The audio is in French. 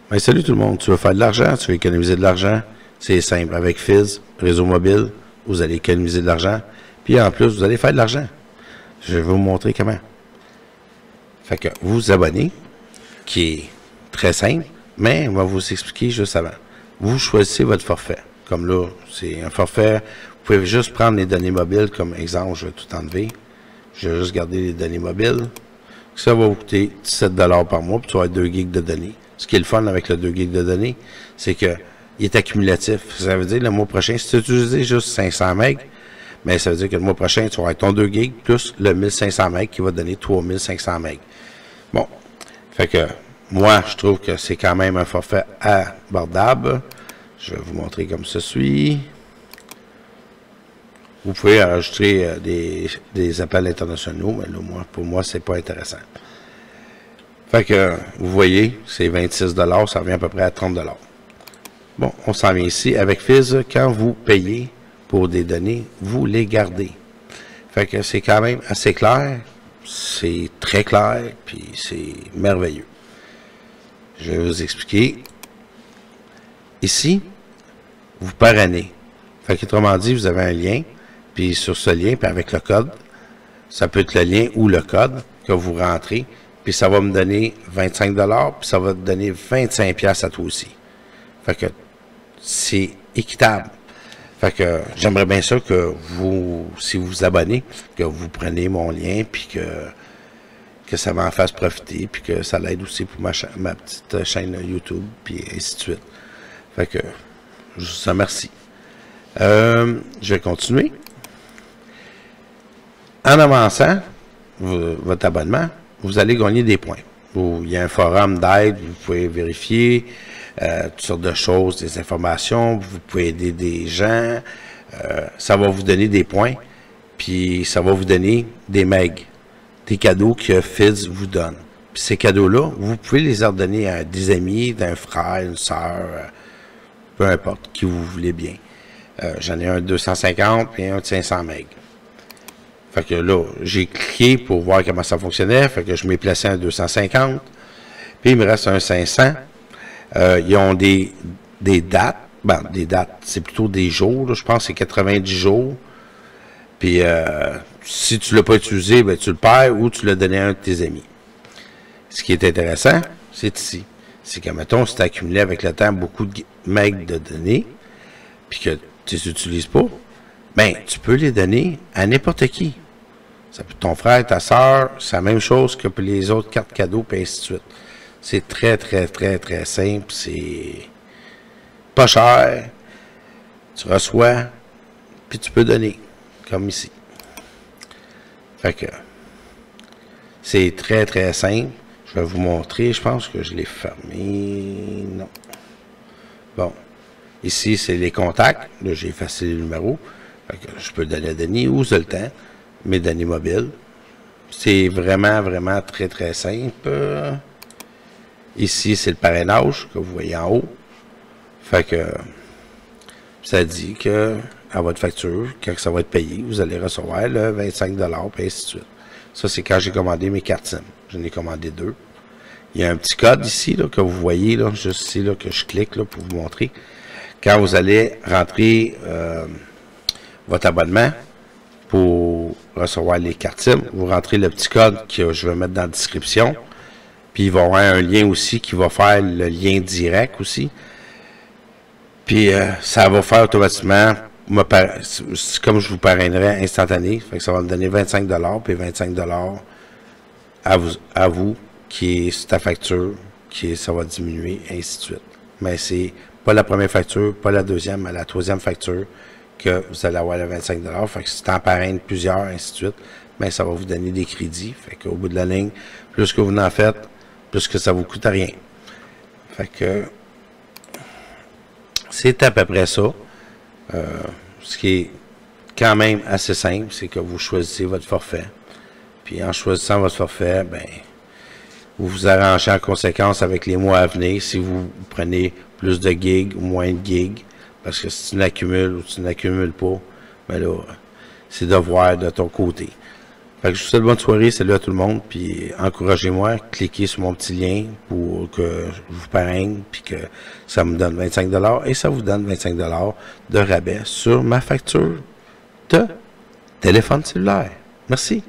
Ben, salut tout le monde, tu veux faire de l'argent, tu veux économiser de l'argent, c'est simple, avec Fizz, réseau mobile, vous allez économiser de l'argent, puis en plus, vous allez faire de l'argent. Je vais vous montrer comment. Fait que vous vous abonnez, qui est très simple, mais on va vous expliquer juste avant. Vous choisissez votre forfait. Comme là, c'est un forfait, vous pouvez juste prendre les données mobiles comme exemple, je vais tout enlever. Je vais juste garder les données mobiles. Ça va vous coûter 17 $ par mois, puis tu vas avoir 2 gigs de données. Ce qui est le fun avec le 2 gigs de données, c'est que il est accumulatif. Ça veut dire le mois prochain, si tu utilisais juste 500 MB, mais ça veut dire que le mois prochain, tu vas avoir ton 2 gigs plus le 1500 MB qui va donner 3500 MB. Bon. Fait que moi, je trouve que c'est quand même un forfait abordable. Je vais vous montrer comme ceci. Vous pouvez ajouter des appels internationaux, mais là, pour moi, c'est pas intéressant. Fait que, vous voyez, c'est 26 $, ça revient à peu près à 30 $. Bon, on s'en vient ici. Avec Fizz, quand vous payez pour des données, vous les gardez. Fait que c'est quand même assez clair, c'est très clair, puis c'est merveilleux. Je vais vous expliquer. Ici, vous parrainez. Fait qu'autrement dit, vous avez un lien, puis sur ce lien, puis avec le code, ça peut être le lien ou le code que vous rentrez, puis ça va me donner 25 $, puis ça va te donner 25 $ à toi aussi. Fait que c'est équitable. Fait que j'aimerais bien ça que vous, si vous vous abonnez, que vous preniez mon lien, puis que ça m'en fasse profiter, puis que ça l'aide aussi pour ma petite chaîne YouTube, puis ainsi de suite. Fait que je vous remercie. Je vais continuer. En avançant votre abonnement, vous allez gagner des points. Il y a un forum d'aide, vous pouvez vérifier toutes sortes de choses, des informations, vous pouvez aider des gens, ça va vous donner des points, puis ça va vous donner des megs, des cadeaux que Fizz vous donne. Puis ces cadeaux-là, vous pouvez les ordonner à des amis, d'un frère, une soeur, peu importe, qui vous voulez bien. J'en ai un de 250 et un de 500 MB. Fait que là, j'ai cliqué pour voir comment ça fonctionnait. Fait que je m'ai placé un 250. Puis il me reste un 500. Ils ont des dates. Ben, des dates, c'est plutôt des jours. Là. Je pense que c'est 90 jours. Puis si tu ne l'as pas utilisé, ben, tu le perds ou tu l'as donné à un de tes amis. Ce qui est intéressant, c'est ici. C'est que, mettons, si tu as accumulé avec le temps beaucoup de megs de données, puis que tu ne les utilises pas, ben, tu peux les donner à n'importe qui. Ça peut être ton frère, ta soeur, c'est la même chose que pour les autres cartes cadeaux, puis ainsi de suite. C'est très, très, très, très simple. C'est pas cher. Tu reçois, puis tu peux donner, comme ici. Fait que, c'est très, très simple. Je vais vous montrer. Je pense que je l'ai fermé. Non. Bon. Ici, c'est les contacts. Là, j'ai effacé les numéros. Fait que je peux donner à Denis ou Zoltan, mes données mobiles. C'est vraiment, vraiment très, très simple. Ici, c'est le parrainage que vous voyez en haut. Fait que ça dit que à votre facture, quand ça va être payé, vous allez recevoir le 25 $, et ainsi de suite. Ça, c'est quand j'ai commandé mes cartes SIM. J'en ai commandé 2. Il y a un petit code ici là, que vous voyez, là, juste ici, là, que je clique là, pour vous montrer. Quand vous allez rentrer votre abonnement pour recevoir les cartes SIM, vous rentrez le petit code que je vais mettre dans la description. Puis il va y avoir un lien aussi qui va faire le lien direct aussi. Puis ça va faire automatiquement, comme je vous parrainerai instantané. Fait que ça va me donner 25 $, puis 25 $ à vous qui est sur ta facture, ça va diminuer, ainsi de suite. Mais c'est pas la première facture, pas la deuxième, mais la troisième facture que vous allez avoir le 25 $. Fait que si tu en parraines plusieurs, ainsi de suite, mais ça va vous donner des crédits. Fait qu'au bout de la ligne, plus que vous en faites, plus que ça vous coûte rien. Fait que c'est à peu près ça. Ce qui est quand même assez simple, c'est que vous choisissez votre forfait. Puis en choisissant votre forfait, ben vous vous arrangez en conséquence avec les mois à venir si vous prenez plus de gigs ou moins de gigs. Parce que si tu n'accumules ou tu n'accumules pas, ben là, c'est de voir de ton côté. Fait que je vous souhaite bonne soirée, salut à tout le monde, puis encouragez-moi, cliquez sur mon petit lien pour que je vous parraine, puis que ça me donne 25 $ et ça vous donne 25 $ de rabais sur ma facture de téléphone cellulaire. Merci.